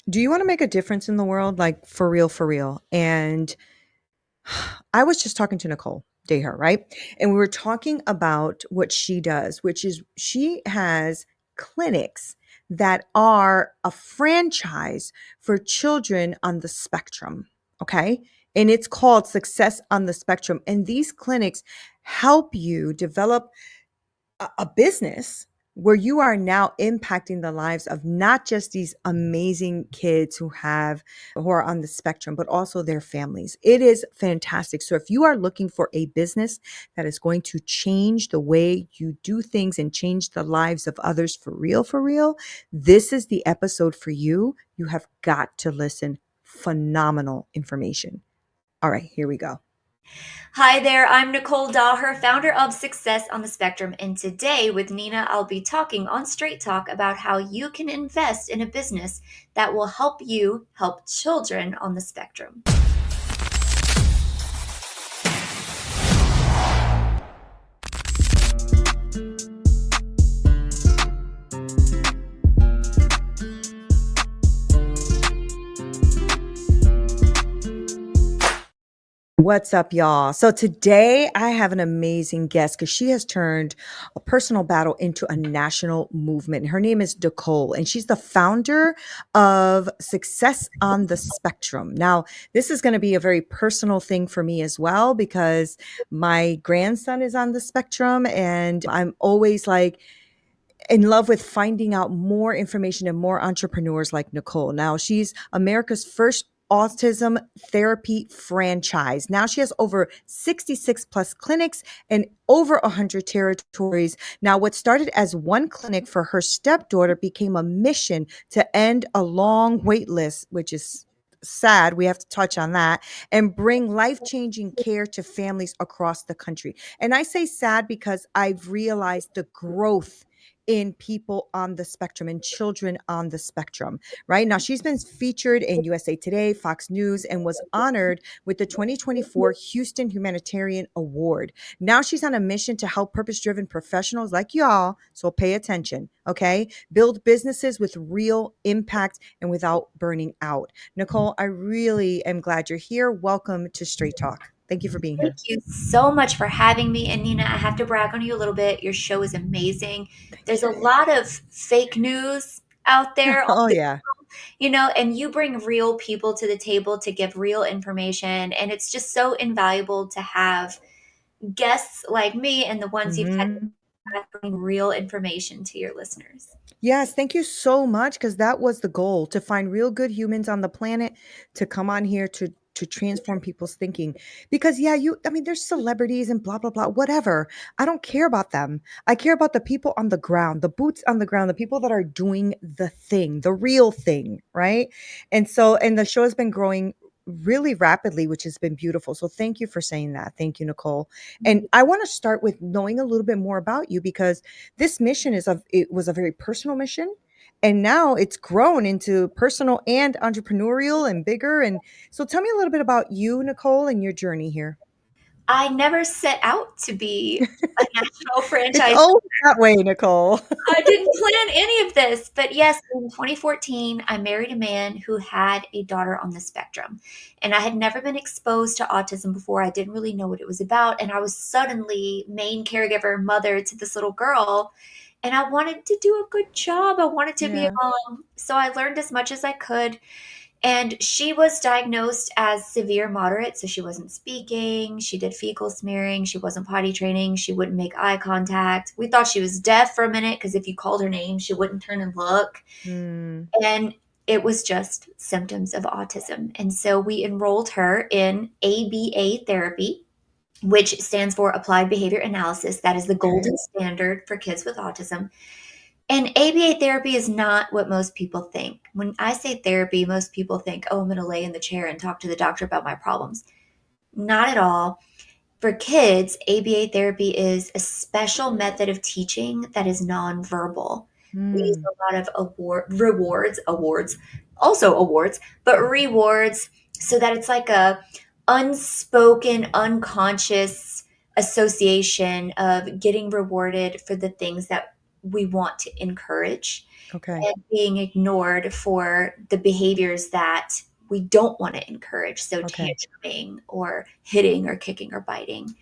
Do you want to make a difference in the world? Like for real, for real. And I was just talking to Nicole Daher, right? And we were talking about what she does, which is she has clinics that are a franchise for children on the spectrum. Okay. And it's called Success on the Spectrum. And these clinics help you develop a business where you are now impacting the lives of not just these amazing kids who are on the spectrum, but also their families. It is fantastic. So if you are looking for a business that is going to change the way you do things and change the lives of others for real, this is the episode for you. You have got to listen. Phenomenal information. All right, here we go. Hi there, I'm Nicole Daher, founder of Success on the Spectrum, and today with Neena, I'll be talking on Straight Talk about how you can invest in a business that will help you help children on the spectrum. What's up, y'all? So today I have an amazing guest because she has turned a personal battle into a national movement. Her name is Nicole, and she's the founder of Success on the Spectrum. Now, this is going to be a very personal thing for me as well because my grandson is on the spectrum, and I'm always like, in love with finding out more information and more entrepreneurs like Nicole. Now, she's America's first autism therapy franchise. Now she has over 66 plus clinics and over 100 territories. Now, what started as one clinic for her stepdaughter became a mission to end a long wait list, which is sad. We have to touch on that and bring life changing care to families across the country. And I say sad because I've realized the growth in people on the spectrum and children on the spectrum. Right now, she's been featured in USA Today, Fox News, and was honored with the 2024 Houston Humanitarian Award. Now she's on a mission to help purpose driven professionals like y'all, so pay attention, okay? Build businesses with real impact and without burning out. Nicole, I really am glad you're here. Welcome to Straight Talk. Thank you for being Thank here. you so much for having me. And Neena, I have to brag on you a little bit. Your show is amazing. Thank There's you. a lot of fake news out there Oh, yeah. and you bring real people to the table to give real information. And it's just so invaluable to have guests like me and the ones you've had Mhm. bring real information to your listeners. Yes, thank you so much because that was the goal to find real good humans on the planet to come on here to transform people's thinking. Because yeah, I mean there's celebrities and blah blah blah whatever. I don't care about them. I care about the people on the ground, the boots on the ground, the people that are doing the thing, the real thing, right? And the show has been growing really rapidly, which has been beautiful. So thank you for saying that. Thank you, Nicole. And I want to start with knowing a little bit more about you because this mission it was a very personal mission, and now it's grown into personal and entrepreneurial and bigger. And so tell me a little bit about you, Nicole, and your journey here. I never set out to be a national It's franchise. always that way, Nicole. I didn't plan any of this, but yes, in 2014, I married a man who had a daughter on the spectrum. And I had never been exposed to autism before. I didn't really know what it was about. And I was suddenly main caregiver, mother to this little girl. And I wanted to do a good job. I wanted to be a Yeah. mom. So I learned as much as I could. And she was diagnosed as severe moderate, so she wasn't speaking. She did fecal smearing. She wasn't potty training. She wouldn't make eye contact. We thought she was deaf for a minute because if you called her name, she wouldn't turn and look. Hmm. And it was just symptoms of autism. And so we enrolled her in ABA therapy, which stands for Applied Behavior Analysis. That is the Okay. golden standard for kids with autism. And ABA therapy is not what most people think. When I say therapy, most people think, oh, I'm going to lay in the chair and talk to the doctor about my problems. Not at all. For kids, ABA therapy is a special method of teaching that is nonverbal. We use Hmm. a lot of also awards, but rewards so that it's like a unspoken, unconscious association of getting rewarded for the things that we want to encourage. Okay. and being ignored for the behaviors that we don't want to encourage. So Okay. tantruming or hitting or kicking or biting.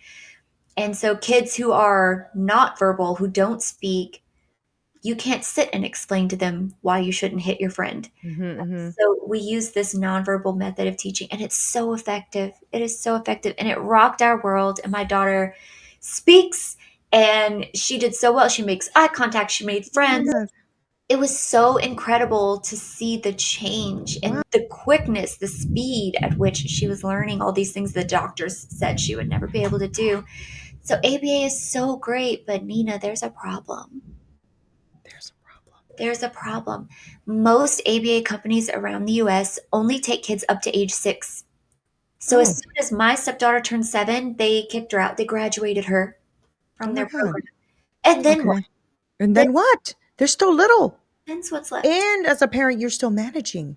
And so kids who are not verbal, who don't speak, you can't sit and explain to them why you shouldn't hit your friend. Mhm. So we use this nonverbal method of teaching, and it's so effective. It is so effective, and it rocked our world. And my daughter speaks, and she did so well. She makes eye contact. She made Oh my friends. god. It was so incredible to see the change Wow. and the quickness, the speed at which she was learning all these things the doctors said she would never be able to do. So ABA is so great, but Nina, there's a problem. There's a problem. There's a problem. Most ABA companies around the US only take kids up to age 6. So as Oh, soon as my stepdaughter turned 7, they kicked her out. They graduated her oh from my their god. program. And then what? Okay. And Then, then what? They're still little. then's what's left. And as a parent, you're still managing. Like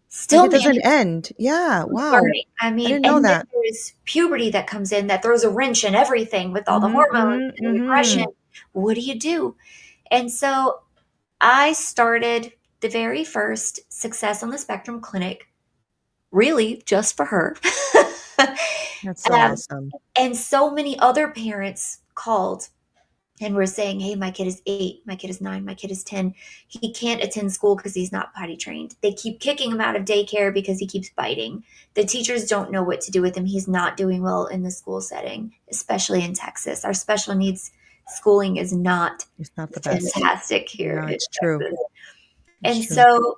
Still it doesn't managing, end. Yeah. Wow. learning. I I mean, didn't know and then that. there's puberty that comes in that throws a wrench in everything with all the Mhm. hormones Mhm. and the aggression. Mhm. What do you do? And so I started the very first Success on the Spectrum clinic, really just for her. That's so um, awesome. and so many other parents called and were saying, hey, my kid is 8, my kid is 9, my kid is 10. He can't attend school because he's not potty trained. They keep kicking him out of daycare because he keeps biting. The teachers don't know what to do with him. He's not doing well in the school setting, especially in Texas. Our special needs schooling is not It's not the best. fantastic here No, in it's true. Texas. It's And true. so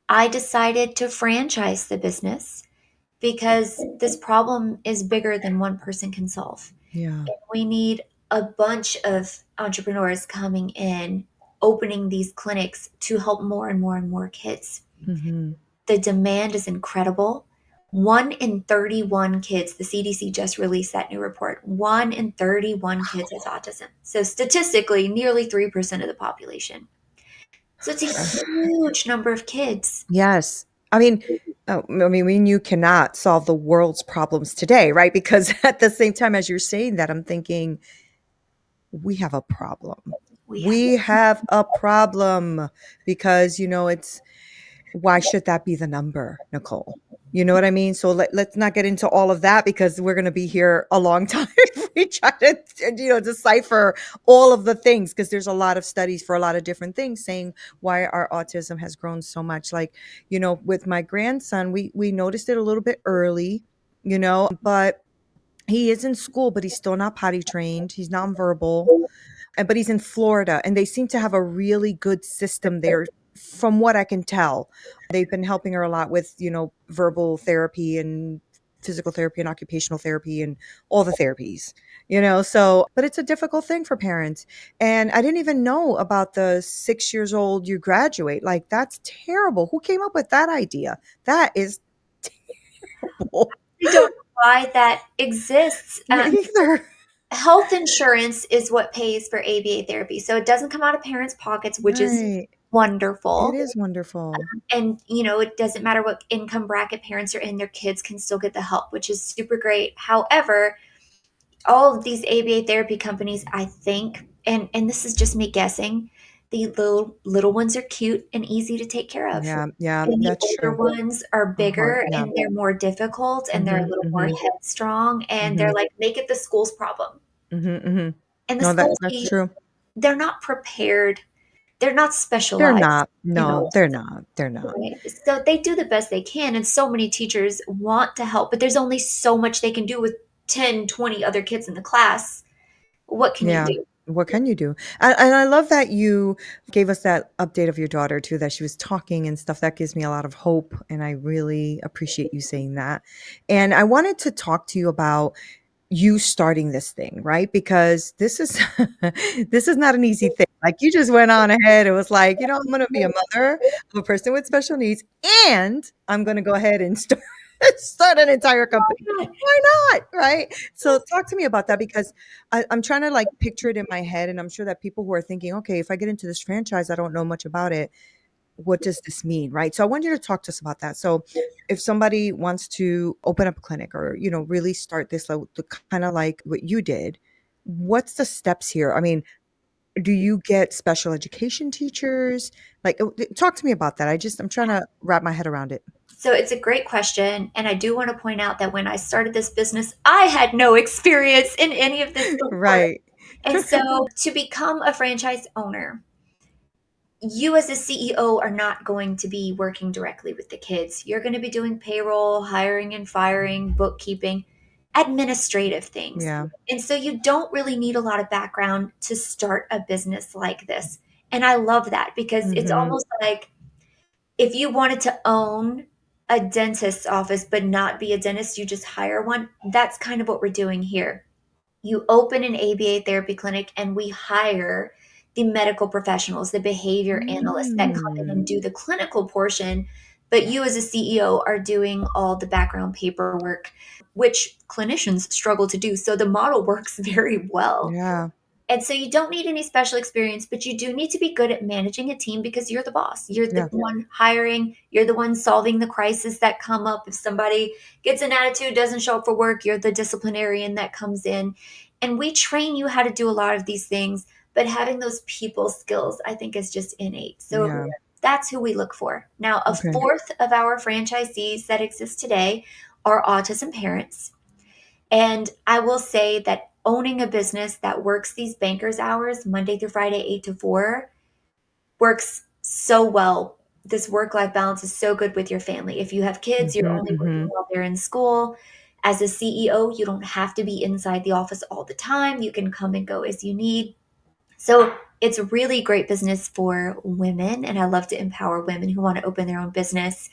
I decided to franchise the business because this problem is bigger than one person can solve. Yeah. We need a bunch of entrepreneurs coming in, opening these clinics to help more and more and more kids. Mhm. The demand is incredible. 1 in 31 kids, the CDC just released that new report. 1 in 31 kids has autism. So statistically, nearly 3% of the population. So it's a huge number of kids. Yes. I mean, you cannot solve the world's problems today, right? Because at the same time as you're saying that, I'm thinking we have a problem. We have We have a problem because, it's why should that be the number, Nicole? You know what I mean? So let's not get into all of that because we're going to be here a long time if we try to, decipher all of the things because there's a lot of studies for a lot of different things saying why our autism has grown so much. Like, with my grandson, we noticed it a little bit early, but he is in school, but he's still not potty trained. He's nonverbal, but he's in Florida, and they seem to have a really good system there, from what I can tell. They've been helping her a lot with, verbal therapy and physical therapy and occupational therapy and all the therapies, so, but it's a difficult thing for parents. And I didn't even know about the 6 years old you graduate. Like, that's terrible. Who came up with that idea? That is terrible. I don't know why that exists. Me either. Health insurance is what pays for ABA therapy. So it doesn't come out of parents' pockets, which is Right. It wonderful. is wonderful. And, it doesn't matter what income bracket parents are in, their kids can still get the help, which is super great. However, all of these ABA therapy companies, I think, and this is just me guessing, the little ones are cute and easy to take care of. Yeah, yeah, And the that's older true. ones are Hard, bigger yeah. and they're more difficult and they're a Mhm, little more mhm, headstrong and they're mhm, like, make it the school's problem. mhm, mhm. And the No, schools, that's true. they're not prepared. They're not They're specialized not. in No, they're autism. not. They're not. Right? So they do the best they can. And so many teachers want to help, but there's only so much they can do with 10, 20 other kids in the class. What can you Yeah. do? What can you do? And I love that you gave us that update of your daughter too, that she was talking and stuff. That gives me a lot of hope, and I really appreciate you saying that. And I wanted to talk to you about you starting this thing, right? Because this is this is not an easy thing. Like, you just went on ahead and was like, I'm going to be a mother of a person with special needs, and I'm going to go ahead and start start an entire company. Why not? Right? So talk to me about that because I'm trying to like picture it in my head, and I'm sure that people who are thinking, okay, if I get into this franchise, I don't know much about it. What does this mean, right? So I want you to talk to us about that. So if somebody wants to open up a clinic or, really start this, like, kind of like what you did, what's the steps here? I mean, Do you get special education teachers? Like, talk to me about that. I'm trying to wrap my head around it. So it's a great question. And I do want to point out that when I started this business, I had no experience in any of this before. Right. And so to become a franchise owner, you as a CEO are not going to be working directly with the kids. You're going to be doing payroll, hiring and firing, bookkeeping, administrative things. Yeah. And so you don't really need a lot of background to start a business like this. And I love that because it's Mhm. almost like if you wanted to own a dentist's office but not be a dentist, you just hire one. That's kind of what we're doing here. You open an ABA therapy clinic and we hire the medical professionals, the behavior analysts that come in Mm. and do the clinical portion. But you, as a CEO, are doing all the background paperwork, which clinicians struggle to do. So the model works very well. Yeah. And so you don't need any special experience, but you do need to be good at managing a team because you're the boss. You're the Yeah. one hiring, you're the one solving the crisis that come up. If somebody gets an attitude, doesn't show up for work, you're the disciplinarian that comes in. And we train you how to do a lot of these things, but having those people skills, I think, is just innate. So Yeah. that's who we look for. Now, a Okay. fourth of our franchisees that exist today are autism parents. And I will say that owning a business that works these bankers' hours, Monday through Friday, 8 to 4, works so well. This work life balance is so good with your family. If you have kids, you're Mhm, only working mhm. while they're in school. As a CEO, you don't have to be inside the office all the time. You can come and go as you need. So it's a really great business for women. And I love to empower women who want to open their own business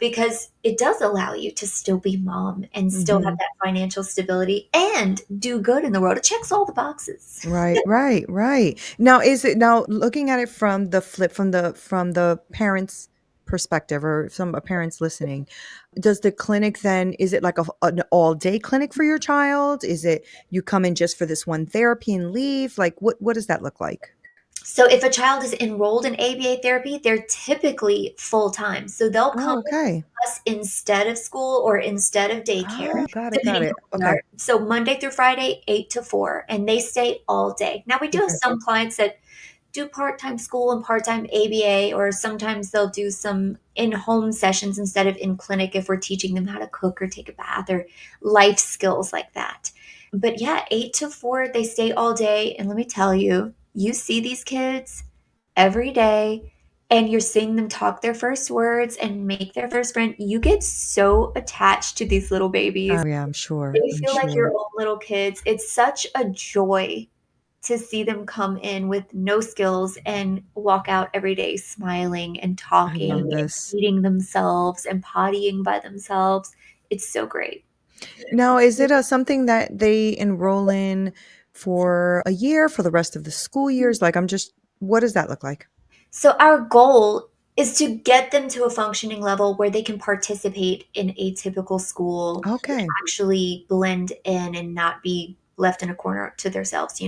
because it does allow you to still be mom and still have Mhm. that financial stability and do good in the world. It checks all the boxes. Right, right, right. Now, is it now looking at it from the flip from the parents' perspective or some parents listening, does the clinic then is it like an all-day clinic for your child? Is it you come in just for this one therapy and leave? Like what does that look like? So if a child is enrolled in ABA therapy, they're typically full time. So they'll come Oh, okay. with us instead of school or instead of daycare, Oh, got it, got depending it. on who they Okay. are. So Monday through Friday, 8 to 4, and they stay all day. Now we do have Okay. some clients that do part-time school and part-time ABA, or sometimes they'll do some in-home sessions instead of in clinic if we're teaching them how to cook or take a bath or life skills like that. But yeah, 8 to 4, they stay all day. And let me tell you, you see these kids every day and you're seeing them talk their first words and make their first friend. You get so attached to these little babies. Oh yeah, I'm sure. They I'm feel like sure. your own little kids. It's such a joy to see them come in with no skills and walk out every day smiling and I talking love and this. feeding themselves and pottying by themselves. It's so great. Now, is it something that they enroll in for a year, for the rest of the school years? Like, what does that look like? So, our goal is to get them to a functioning level where they can participate in a typical school and Okay. actually blend in and not be left in a corner to themselves.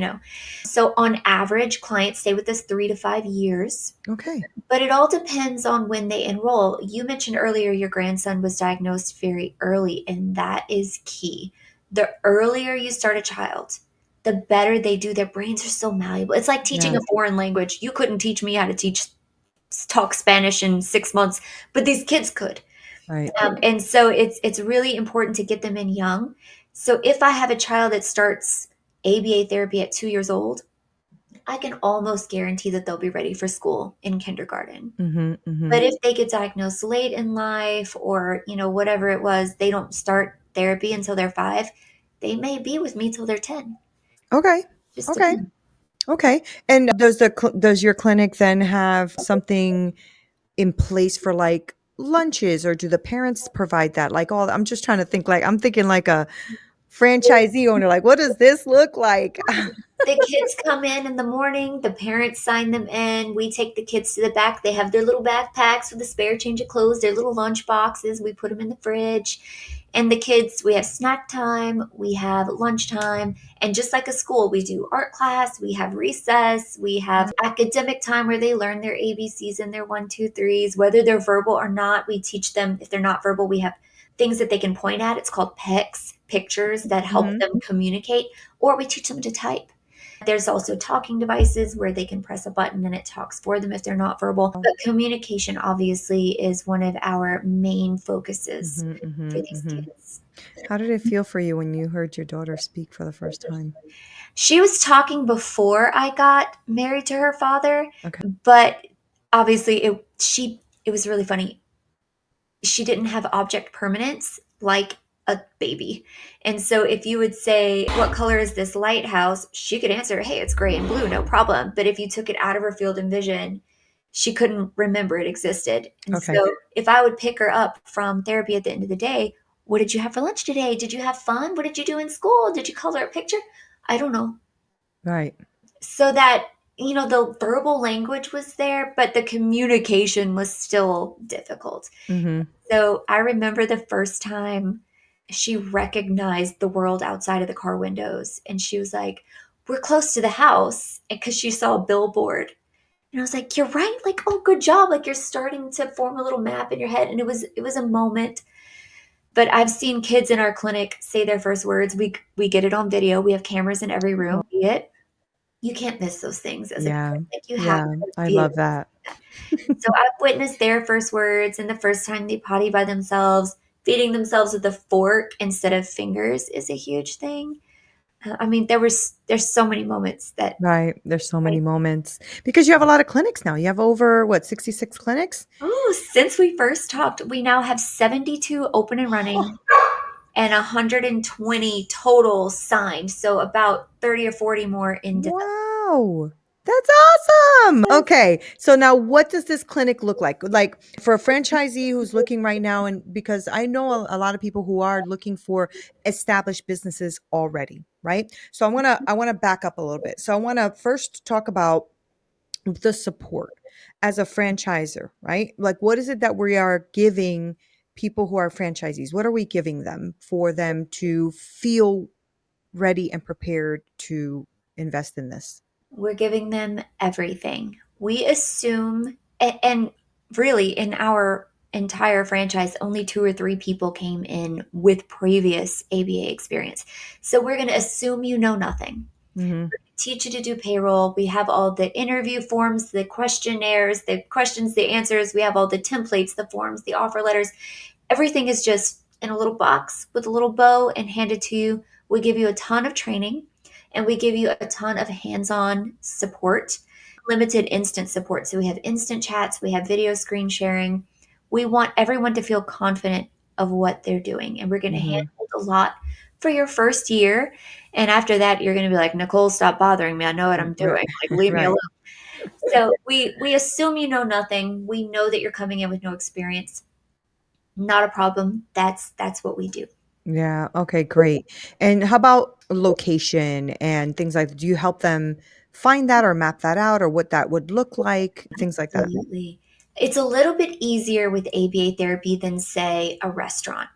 So, on average, clients stay with us 3 to 5 years. Okay. But it all depends on when they enroll. You mentioned earlier your grandson was diagnosed very early, and that is key. The earlier you start a child, the better they do. Their brains are so malleable. It's like teaching Yeah. a foreign language. You couldn't teach me how to talk Spanish in 6 months, but these kids could. Right. And so it's really important to get them in young. So if I have a child that starts ABA therapy at 2 years old, I can almost guarantee that they'll be ready for school in kindergarten. Mhm. But Mhm. if they get diagnosed late in life or, whatever it was, they don't start therapy until they're 5, they may be with me till they're 10. Okay. Just Okay. depends. Okay. And does your clinic then have something in place for like lunches, or do the parents provide that? Like all I'm just trying to think like I'm thinking like a franchisee owner, like what does this look like? The kids come in the morning, the parents sign them in. We take the kids to the back. They have their little backpacks with a spare change of clothes, their little lunch boxes. We put them in the fridge. And the kids, we have snack time, we have lunchtime, and just like a school, we do art class, we have recess, we have academic time where they learn their ABCs and their one, two, threes, whether they're verbal or not. We teach them if they're not verbal, we have things that they can point at. It's called PICs, pictures that help Mhm. them communicate, or we teach them to type. There's also talking devices where they can press a button and it talks for them if they're not verbal. But communication obviously is one of our main focuses Mhm, for mhm, these mhm. kids. How did it feel for you when you heard your daughter speak for the first time? She was talking before I got married to her father, Okay. but obviously it was really funny. She didn't have object permanence like a baby. And so if you would say, "What color is this lighthouse?" she could answer, "Hey, it's gray and blue, no problem." But if you took it out of her field of vision, she couldn't remember it existed. And Okay. so if I would pick her up from therapy at the end of the day, "What did you have for lunch today? Did you have fun? What did you do in school? Did you color a picture?" "I don't know." Right. So that, the verbal language was there, but the communication was still difficult. Mhm. So I remember the first time she recognized the world outside of the car windows, and she was like, "We're close to the house," because she saw a billboard. And I was like, "You're right. Like, oh, good job. Like, you're starting to form a little map in your head." And it was a moment. But I've seen kids in our clinic say their first words. We get it on video. We have cameras in every Oh, room. See it. You can't miss those things as a yeah. parent. Like, you have Yeah. to I feel love that. that. So I've witnessed their first words and the first time they potty by themselves. Feeding themselves with a fork instead of fingers is a huge thing. I mean, there's so many moments that Right. There's so I many moments because you have a lot of clinics now. You have over what, 66 clinics? oh, since we first talked, we now have 72 open and running and 120 total signed. So about 30 or 40 more in development. Wow. That's awesome. Okay. So now what does this clinic look like? Like for a franchisee who's looking right now, and because I know a lot of people who are looking for established businesses already, right? So I want to back up a little bit. So I want to first talk about the support as a franchisor, right? Like what is it that we are giving people who are franchisees? What are we giving them for them to feel ready and prepared to invest in this? We're giving them everything. We assume, and really in our entire franchise, only 2 or 3 people came in with previous ABA experience. So we're going to assume you know nothing. Mhm. Teach you to do payroll. We have all the interview forms, the questionnaires, the questions, the answers. We have all the templates, the forms, the offer letters. Everything is just in a little box with a little bow and handed to you. We give you a ton of training and we give you a ton of hands on support, limited instant support. So we have instant chats, we have video screen sharing. We want everyone to feel confident of what they're doing. And we're going to Mhm. handle a lot for your first year. And after that, you're going to be like, "Nicole, stop bothering me. I know what I'm Right. doing. Like, leave me alone." Right. So we assume you know nothing. We know that you're coming in with no experience. Not a problem. That's what we do. Yeah, okay, great. And how about location and things like do you help them find that or map that out or what that would look like? Things like that. Absolutely. It's a little bit easier with ABA therapy than, say, a restaurant.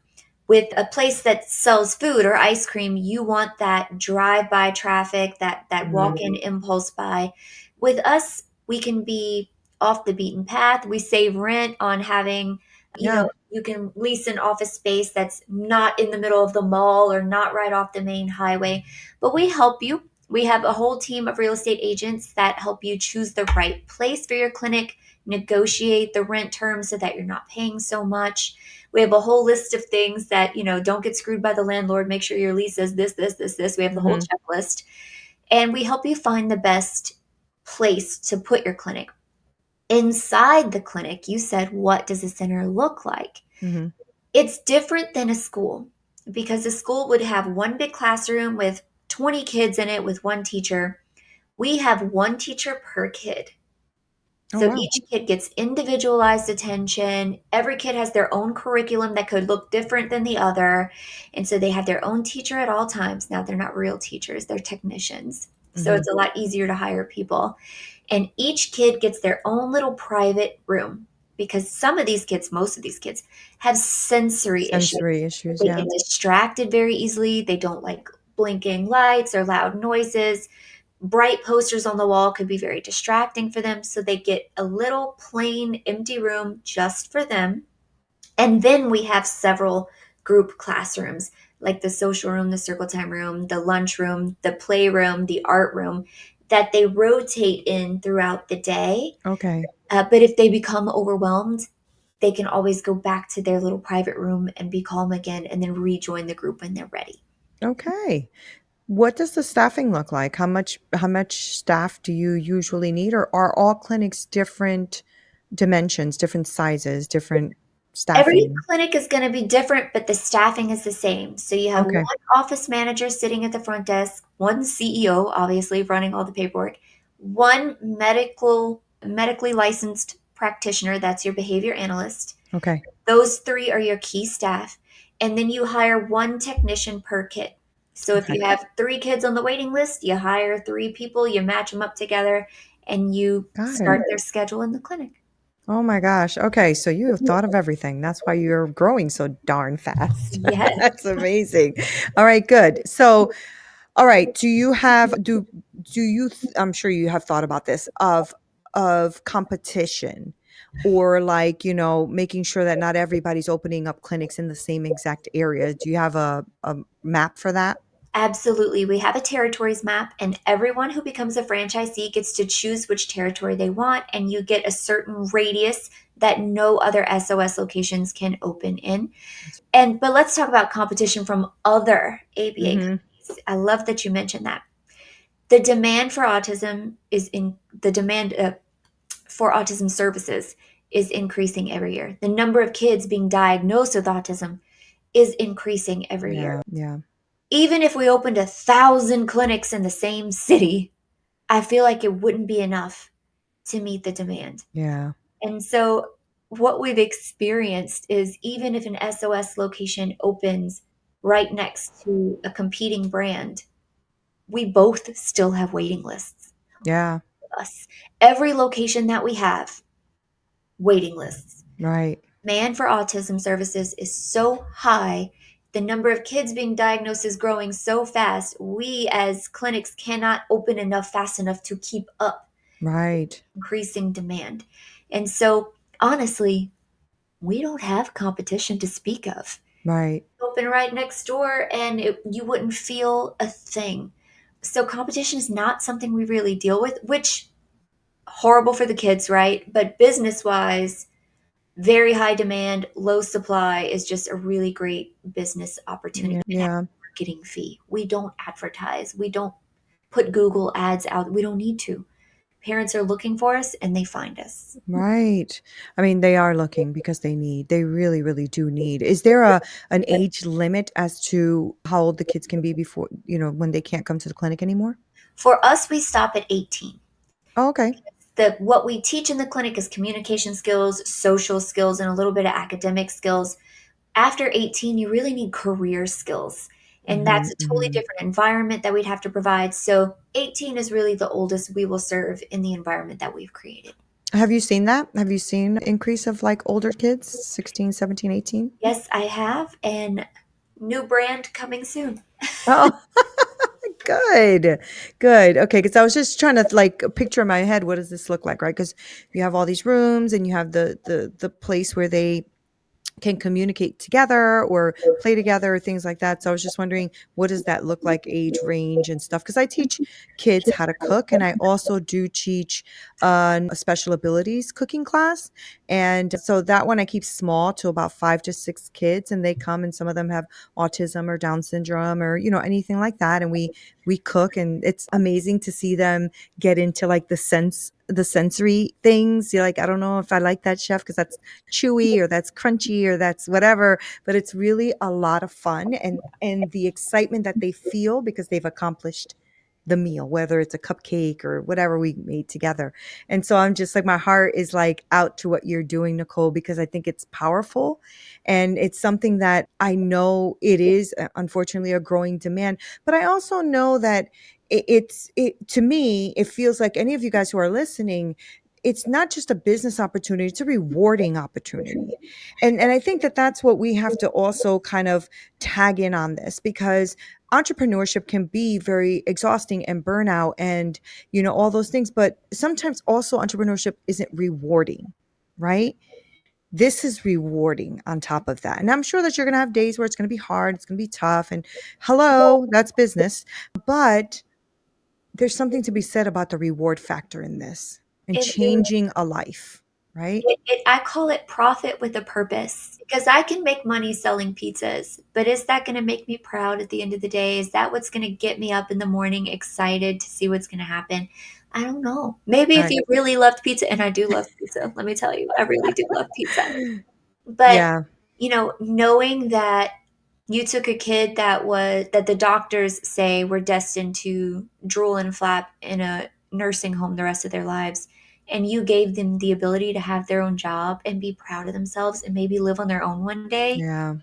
With a place that sells food or ice cream, you want that drive-by traffic, that Mhm. walk-in impulse buy. With us, we can be off the beaten path. We save rent on having, Yeah. you can lease an office space that's not in the middle of the mall or not right off the main highway. But we help you. We have a whole team of real estate agents that help you choose the right place for your clinic, negotiate the rent terms so that you're not paying so much. We have a whole list of things that, don't get screwed by the landlord. Make sure your lease says this, this, this, this. We have the whole Mhm. checklist. And we help you find the best place to put your clinic. Inside the clinic, you said, what does a center look like? Mhm. It's different than a school because a school would have one big classroom with 20 kids in it with one teacher. We have one teacher per kid. Oh So wow. each kid gets individualized attention. Every kid has their own curriculum that could look different than the other. And so they have their own teacher at all times. Now, they're not real teachers, they're technicians. So Mhm. it's a lot easier to hire people. And each kid gets their own little private room because some of these kids, most of these kids, have sensory issues. Sensory issues, They yeah. get distracted very easily. They don't like blinking lights or loud noises. Bright posters on the wall could be very distracting for them. So they get a little plain empty room just for them. And then we have several group classrooms, like the social room, the circle time room, the lunch room, the play room, the art room, that they rotate in throughout the day. Okay. But if they become overwhelmed, they can always go back to their little private room and be calm again and then rejoin the group when they're ready. Okay. What does the staffing look like? How much staff do you usually need, or are all clinics different dimensions, different sizes, different Every staffing? clinic is going to be different, but the staffing is the same. So you have one Okay. office manager sitting at the front desk, one CEO, obviously running all the paperwork, one medically licensed practitioner, that's your behavior analyst. Okay. Those three are your key staff. And then you hire one technician per kid. So if Okay. you have three kids on the waiting list, you hire three people, you match them up together, and you Got it. start their schedule in the clinic. Oh my gosh. Okay, so you have thought of everything. That's why you're growing so darn fast. Yes, That's amazing. All right, good. So, all right, do you I'm sure you have thought about this of competition, or like, making sure that not everybody's opening up clinics in the same exact area. Do you have a map for that? absolutely. We have a territories map, and everyone who becomes a franchisee gets to choose which territory they want, and you get a certain radius that no other SOS locations can open in. And but let's talk about competition from other ABA Mhm. companies. I love that you mentioned that. The demand for autism is in the demand for autism services is increasing every year. The number of kids being diagnosed with autism is increasing every year. Yeah, yeah. Even if we opened 1,000 clinics in the same city, I feel like it wouldn't be enough to meet the demand. Yeah. And so, what we've experienced is even if an SOS location opens right next to a competing brand, we both still have waiting lists. Yeah. Us. Every location that we have, waiting lists. Right. Demand for autism services is so high. The number of kids being diagnosed is growing so fast. We as clinics cannot open enough fast enough to keep up Right. increasing demand. And so, honestly, we don't have competition to speak of. Right. Open right next door and you wouldn't feel a thing. So, competition is not something we really deal with, which horrible for the kids, right? But business wise, very high demand, low supply is just a really great business opportunity. Yeah. Yeah. Marketing fee. We don't advertise. We don't put Google ads out. We don't need to. Parents are looking for us and they find us. Right. I mean, they are looking because they really, really do need. Is there an age limit as to how old the kids can be before, when they can't come to the clinic anymore? For us, we stop at 18. Oh, okay. What we teach in the clinic is communication skills, social skills, and a little bit of academic skills. After 18, you really need career skills. And Hmm. that's a totally Hmm. different environment that we'd have to provide. So 18 is really the oldest we will serve in the environment that we've created. Have you seen that? Have you seen increase of like older kids, 16, 17, 18? Yes, I have, and new brand coming soon. Oh, good. Good. Okay, because I was just trying to like picture in my head what does this look like, right? Because you have all these rooms and you have the place where they can communicate together or play together or things like that. So I was just wondering, what does that look like, age range and stuff? Because I teach kids how to cook, and I also do teach a special abilities cooking class. And so that one I keep small to about 5 to 6 kids, and they come, and some of them have autism or Down syndrome or anything like that, and we cook, and it's amazing to see them get into like the sensory things. You're like, I don't know if I like that, chef, because that's chewy or that's crunchy or that's whatever, but it's really a lot of fun, and the excitement that they feel because they've accomplished the meal, whether it's a cupcake or whatever we made together. And so I'm just like, my heart is like out to what you're doing, Nicole, because I think it's powerful, and it's something that I know it is unfortunately a growing demand, but I also know that it to me it feels like, any of you guys who are listening, it's not just a business opportunity, it's a rewarding opportunity. And I think that that's what we have to also kind of tag in on this, because entrepreneurship can be very exhausting and burnout and all those things, but sometimes also entrepreneurship isn't rewarding, right? this is rewarding on top of that. And I'm sure that you're going to have days where it's going to be hard, it's going to be tough, and hello, that's business. But there's something to be said about the reward factor in this and It is. changing a life, right? I call it profit with a purpose because I can make money selling pizzas, but is that going to make me proud at the end of the day? Is that what's going to get me up in the morning excited to see what's going to happen? I don't know. Maybe if Right. you really loved pizza, and I do love pizza, let me tell you, I really do love pizza. But, Yeah. knowing that you took a kid that the doctors say were destined to drool and flap in a nursing home the rest of their lives, and you gave them the ability to have their own job and be proud of themselves and maybe live on their own one day. Yeah.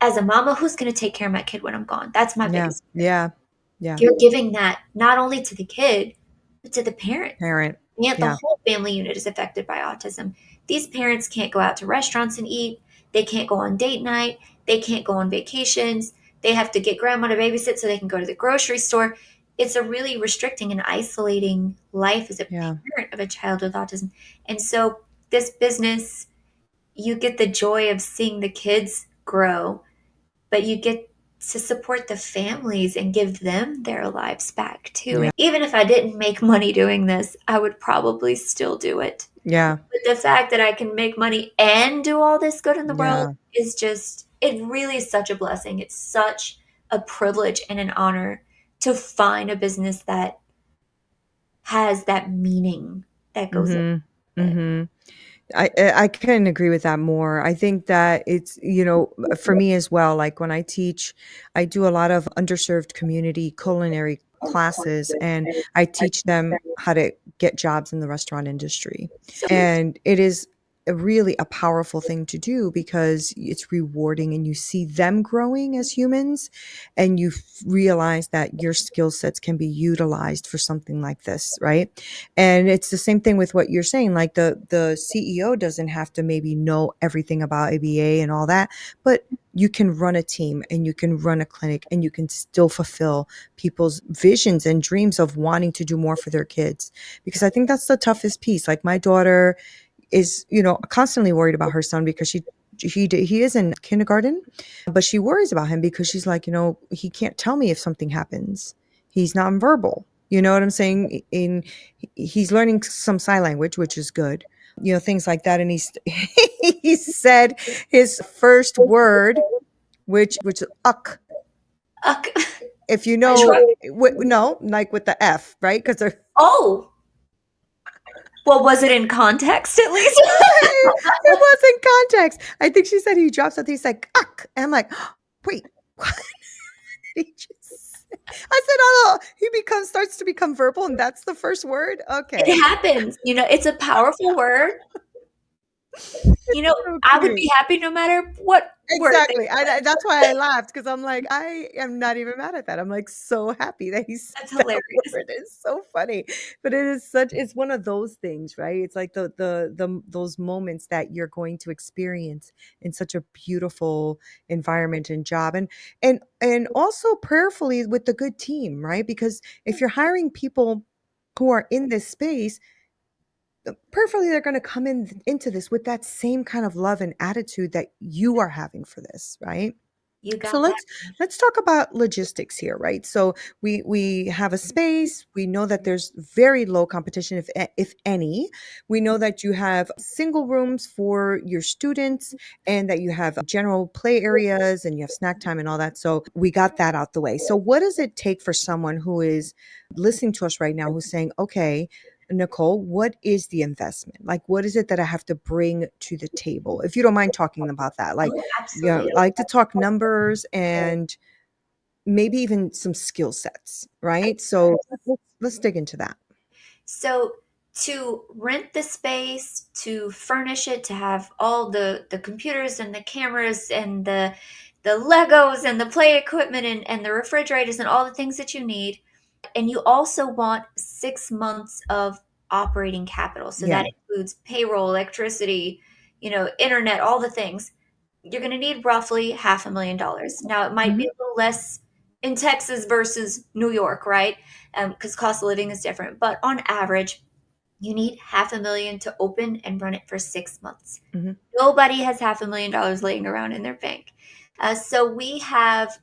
As a mama, who's going to take care of my kid when I'm gone? That's my Yeah. biggest fear. Yeah. Yeah. You're giving that not only to the kid, but to the parent. Parent. Yet the Yeah. whole family unit is affected by autism. These parents can't go out to restaurants and eat. They can't go on date night. They can't go on vacations. They have to get grandma to babysit so they can go to the grocery store. It's a really restricting and isolating life as a Yeah. parent of a child with autism. And so, this business, you get the joy of seeing the kids grow, but you get to support the families and give them their lives back too. Yeah. And even if I didn't make money doing this, I would probably still do it. Yeah. But the fact that I can make money and do all this good in the world Yeah. is just, it really is such a blessing. It's such a privilege and an honor to find a business that has that meaning that goes Mhm. with it. Mhm. I couldn't agree with that more. I think that it's, for me as well, like when I teach, I do a lot of underserved community culinary classes, and I teach them how to get jobs in the restaurant industry. So And it is really a powerful thing to do because it's rewarding and you see them growing as humans, and you realize that your skill sets can be utilized for something like this, right? And it's the same thing with what you're saying. Like the CEO doesn't have to maybe know everything about ABA and all that, but you can run a team and you can run a clinic and you can still fulfill people's visions and dreams of wanting to do more for their kids. Because I think that's the toughest piece. Like my daughter is, constantly worried about her son because he is in kindergarten, but she worries about him because she's like, he can't tell me if something happens. He's nonverbal. You know what I'm saying? He's learning some sign language, which is good. Things like that. And he said his first word, which is uck. Ugh, If you I know, shrug. no, like with the F, right? Because they're Oh, well, was it in context at least? it was in context. I think she said he dropped something. He's like, uck. And I'm like, wait, what did he just say? I said, oh, starts to become verbal, and that's the first word. It Okay, happens. It's a powerful word. so I would cute. be happy no matter what word they Exactly. That's why I laughed because I'm like, I am not even mad at that. I'm like so happy that he said That's that hilarious. word. It's so funny, but it's one of those things, right? It's like those moments that you're going to experience in such a beautiful environment and job, and also prayerfully with the good team, right? Because if you're hiring people who are in this space, perfectly they're going to come into this with that same kind of love and attitude that you are having for this, right? You So got that. let's talk about logistics here, right? So we have a space. We know that there's very low competition, if any. We know that you have single rooms for your students, and that you have general play areas, and you have snack time and all that. So we got that out the way. So what does it take for someone who is listening to us right now, who's saying, okay, Nicole, what is the investment? Like, what is it that I have to bring to the table? If you don't mind talking about that, like, Oh, absolutely. I like to talk numbers and maybe even some skill sets, right? So let's dig into that. So to rent the space, to furnish it, to have all the computers and the cameras and the Legos and the play equipment and the refrigerators and all the things that you need. And you also want 6 months of operating capital. So Yeah. that includes payroll, electricity, internet, all the things. You're going to need roughly $500,000. Now, it might be Mhm. a little less in Texas versus New York, right? Because cost of living is different. But on average, You need 500,000 to open and run it for 6 months. Mhm. Nobody has $500,000 laying around in their bank. So we have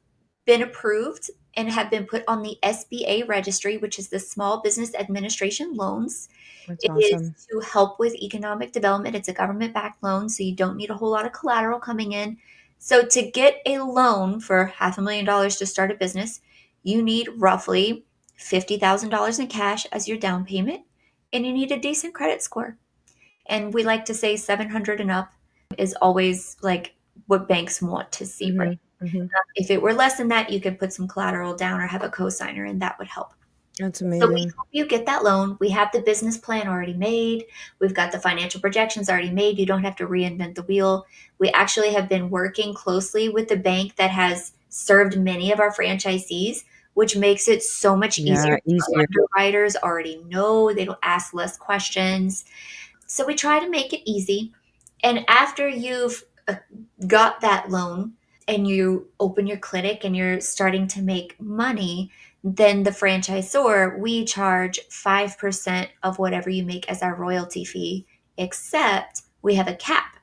been approved and have been put on the SBA registry, which is the Small Business Administration Loans. That's It is awesome. to help with economic development. It's a government backed loan, so you don't need a whole lot of collateral coming in. So to get a loan for $500,000 to start a business, you need roughly $50,000 in cash as your down payment, and you need a decent credit score. And we like to say 700 and up is always like what banks want to see, right? Mhm. Mhm. If it were less than that, you could put some collateral down or have a cosigner, and that would help. That's So we amazing. help you get that loan. We have the business plan already made. We've got the financial projections already made. You don't have to reinvent the wheel. We actually have been working closely with the bank that has served many of our franchisees, which makes it so much easier. Yeah, easier. Our underwriters already know, they don't ask less questions. So we try to make it easy. And after you've got that loan and you open your clinic and you're starting to make money, then the franchisor, we charge 5% of whatever you make as our royalty fee, except we have a cap.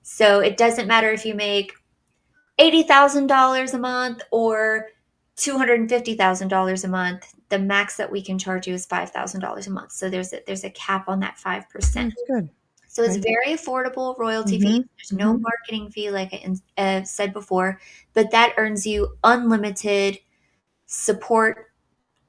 So it doesn't matter if you make $80,000 a month or $250,000 a month. The max that we can charge you is $5,000 a month. So there's a cap on that 5%. That's good. So it's Okay. very affordable royalty fees. Mhm. There's no Mhm. marketing fee, like I said before, but that earns you unlimited support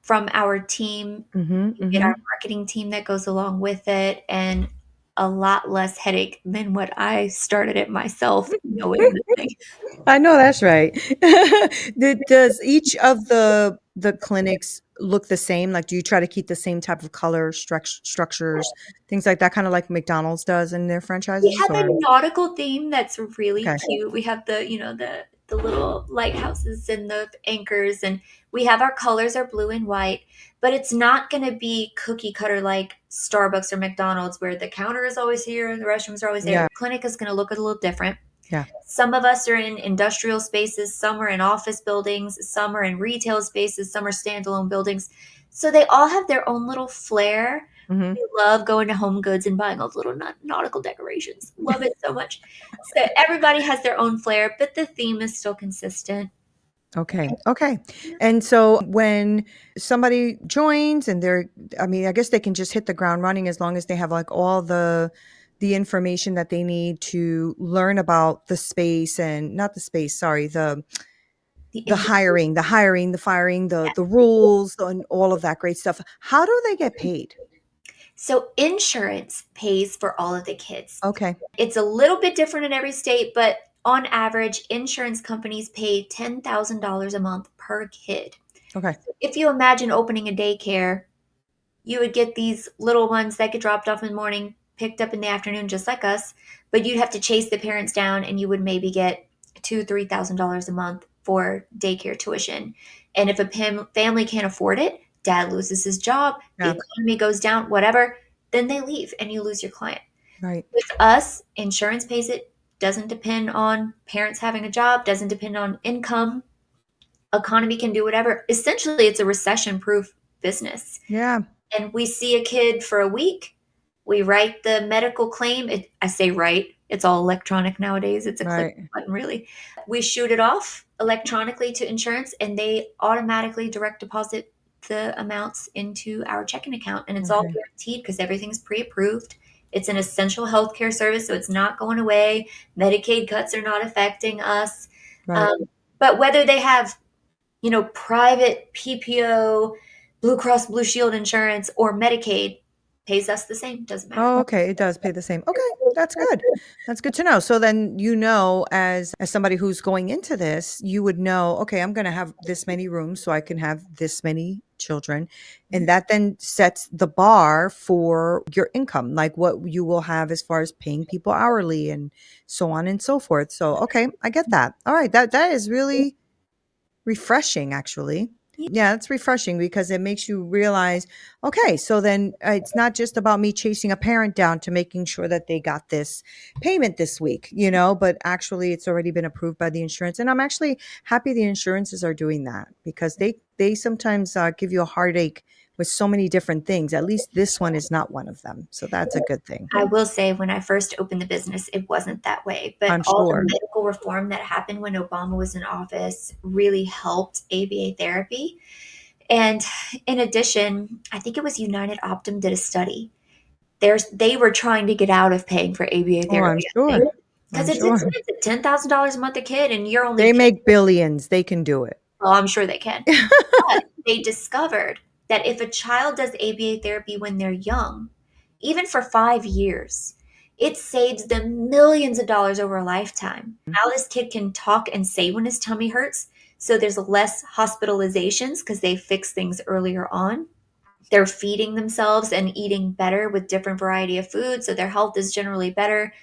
from our team. Mhm. You get our Mhm. marketing team that goes along with it, and a lot less headache than what I started it myself, knowing nothing. I know that's right. Does each of the clinics look the same? Like, do you try to keep the same type of color, structures, things like that, kind of like McDonald's does in their We franchises, have a or nautical theme that's really okay, cute. We have the little lighthouses and the anchors, and we have our colors are blue and white, but it's not going to be cookie cutter like Starbucks or McDonald's where the counter is always here and the restrooms are always there. yeah, The clinic is going to look a little different. yeah, Some of us are in industrial spaces, some are in office buildings, some are in retail spaces, some are standalone buildings. So they all have their own little flair. hmm, We love going to Home Goods and buying all the little nautical decorations. Love it so much. So everybody has their own flair, but the theme is still consistent. okay, okay. And so when somebody joins and I mean, I guess they can just hit the ground running as long as they have like all the information that they need to learn about the space and not the space, sorry, The the industry. hiring, the firing, the rules, and all of that great stuff. How do they get paid? So insurance pays for all of the kids. Okay. It's a little bit different in every state, but on average, insurance companies pay $10,000 a month per kid. Okay. If you imagine opening a daycare, you would get these little ones that get dropped off in the morning, picked up in the afternoon, just like us. But you'd have to chase the parents down, and you would maybe get $2,000 to $3,000 a month for daycare tuition. And if a family can't afford it, dad loses his job, the Yeah. economy goes down, whatever, then they leave, and you lose your client. Right. With us, insurance pays it. Doesn't depend on parents having a job. Doesn't depend on income. Economy can do whatever. Essentially, it's a recession-proof business, Yeah. and we see a kid for a week. We write the medical claim. I say write, it's all electronic nowadays. It's a click Right. button, really. We shoot it off electronically to insurance, and they automatically direct deposit the amounts into our checking account. And it's all Okay. guaranteed because everything's pre approved. It's an essential healthcare service, so it's not going away. Medicaid cuts are not affecting us. Right. Um, but whether they have private PPO, Blue Cross Blue Shield insurance, or Medicaid pays us the same. Doesn't matter. Oh, okay. It does pay the same. Okay. That's good. That's good to know. So then as somebody who's going into this, you would know, okay, I'm going to have this many rooms so I can have this many children. And that then sets the bar for your income, like what you will have as far as paying people hourly and so on and so forth. So, okay, I get that. All right. That is really refreshing, actually. Yeah, it's refreshing because it makes you realize, okay, so then it's not just about me chasing a parent down to making sure that they got this payment this week, but actually it's already been approved by the insurance. And I'm actually happy the insurances are doing that because they sometimes give you a heartache with so many different things. At least this one is not one of them. So that's a good thing. I will say when I first opened the business, it wasn't that way. But I'm all the sure. medical reform that happened when Obama was in office really helped ABA therapy. And in addition, I think it was United Optum did a study. They were trying to get out of paying for ABA Oh, I'm therapy, I sure. think, because I'm it's sure. expensive, $10,000 a month a kid, and you're only They paying. make billions. They can do it. Well, I'm sure they can. But they discovered that if a child does ABA therapy when they're young, even for 5 years, it saves them millions of dollars over a lifetime. Now this kid can talk and say when his tummy hurts, so there's less hospitalizations because they fix things earlier on. They're feeding themselves and eating better with different variety of food, so their health is generally better.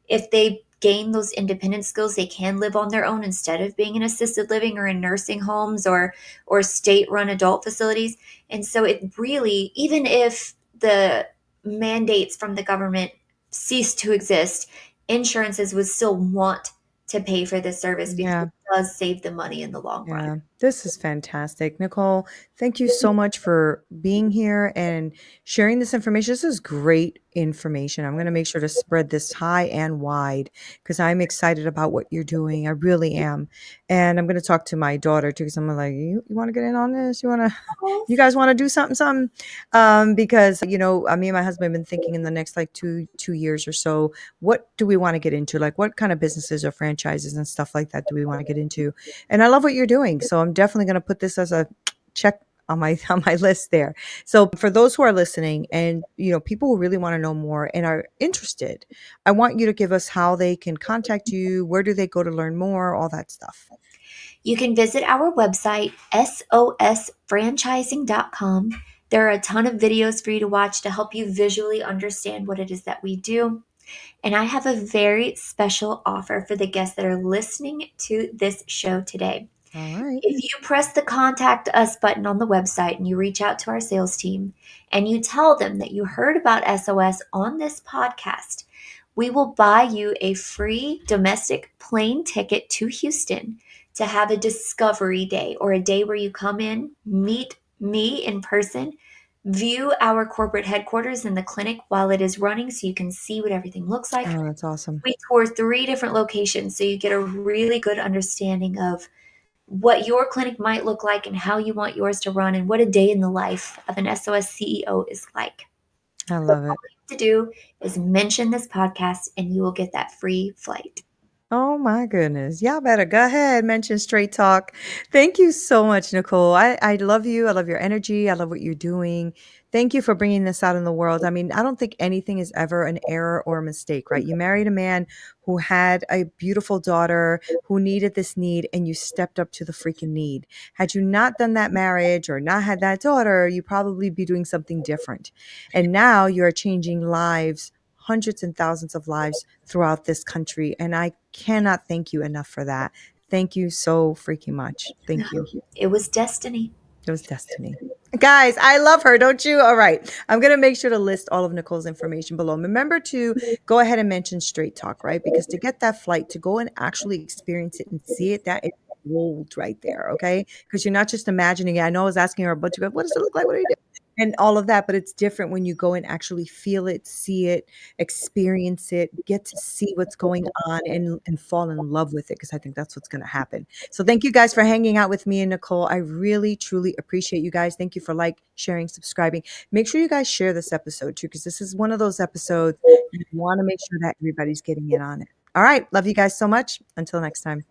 If they gain those independent skills, they can live on their own instead of being in assisted living or in nursing homes or state-run adult facilities. And so it really, even if the mandates from the government cease to exist, insurances would still want to pay for this service because Yeah. it does save them money in the long run. Yeah, this is fantastic. Nicole, thank you so much for being here and sharing this information. This is great information. I'm going to make sure to spread this high and wide because I'm excited about what you're doing. I really am. And I'm going to talk to my daughter too because I'm like, you want to get in on this? You guys want to do something? Because, me and my husband have been thinking in the next like two years or so, what do we want to get into? Like what kind of businesses or franchises and stuff like that do we want to get into? And I love what you're doing. So I'm definitely going to put this as a check on my on my list there. So for those who are listening and people who really want to know more and are interested, I want you to give us how they can contact you, where do they go to learn more, all that stuff. You can visit our website, sosfranchising.com. There are a ton of videos for you to watch to help you visually understand what it is that we do. And I have a very special offer for the guests that are listening to this show today. All right. If you press the contact us button on the website and you reach out to our sales team and you tell them that you heard about SOS on this podcast, we will buy you a free domestic plane ticket to Houston to have a discovery day or a day where you come in, meet me in person, view our corporate headquarters in the clinic while it is running so you can see what everything looks like. Oh, that's awesome. We tour 3 different locations so you get a really good understanding of what your clinic might look like and how you want yours to run and what a day in the life of an SOS CEO is like. I So love all it. you have to do is mention this podcast and you will get that free flight. Oh my goodness. Y'all better go ahead, mention Straight Talk. Thank you so much, Nicole. I love you. I love your energy. I love what you're doing. Thank you for bringing this out in the world. I mean, I don't think anything is ever an error or a mistake, right? You married a man who had a beautiful daughter who needed this need, and you stepped up to the freaking need. Had you not done that marriage or not had that daughter, you'd probably be doing something different. And now you're changing lives, hundreds and thousands of lives throughout this country. And I cannot thank you enough for that. Thank you so freaking much. Thank you. It was destiny. It was destiny. Guys, I love her, don't you? All right. I'm going to make sure to list all of Nicole's information below. Remember to go ahead and mention Straight Talk, right? Because to get that flight, to go and actually experience it and see it, that is gold right there, okay? Because you're not just imagining it. I know I was asking her a bunch of, what does it look like? What do you do? And all of that, but it's different when you go and actually feel it, see it, experience it, get to see what's going on and fall in love with it, because I think that's what's going to happen. So thank you guys for hanging out with me and Nicole. I really, truly appreciate you guys. Thank you for sharing, subscribing. Make sure you guys share this episode too, because this is one of those episodes you want to make sure that everybody's getting in on it. All right. Love you guys so much. Until next time.